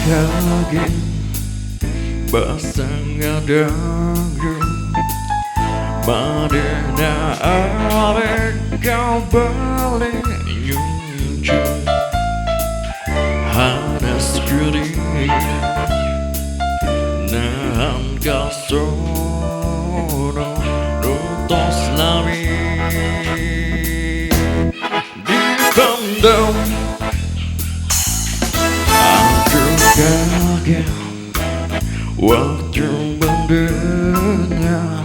kaget basahnya dagu Madena arek kau balik nyunjung Hadas kering nahan kasono nutos lami dipendam aku kaget waktu mendengar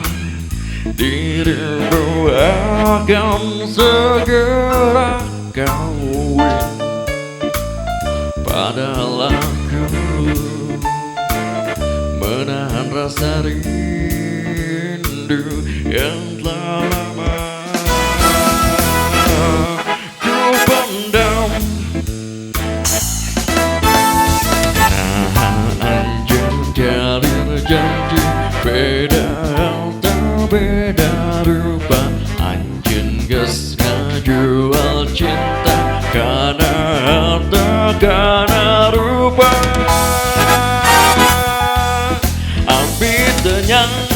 dirimu akan segera kawin padahal aku menahan rasa rindu yang telah lama ku pendam anjing dari janji beda tak beda rupa anjing geus ngajual cinta karena harta karena rupa Abi tenyangka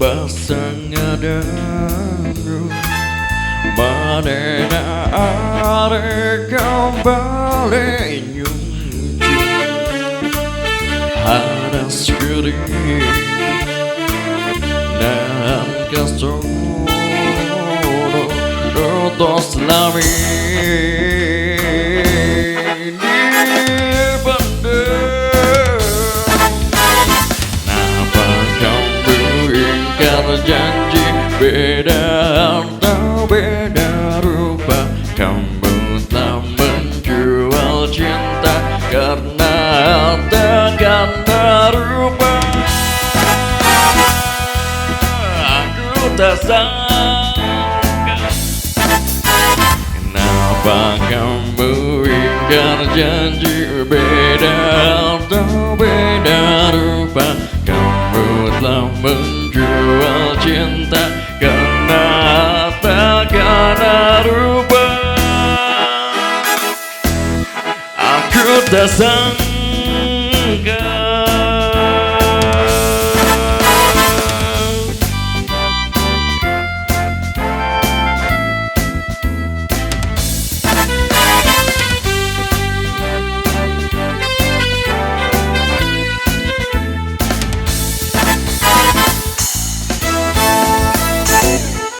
basahnya dagu Madena arek kau balik nyunjung hadas kering nahan kasono nutos lami janji beda harta beda rupa kamu telah menjual cinta karena harta karena rupa aku tak sangka kenapa kamu ingkar janji beda harta beda rupa kamu telah menjual cinta karena harta karena rupa aku tak sangka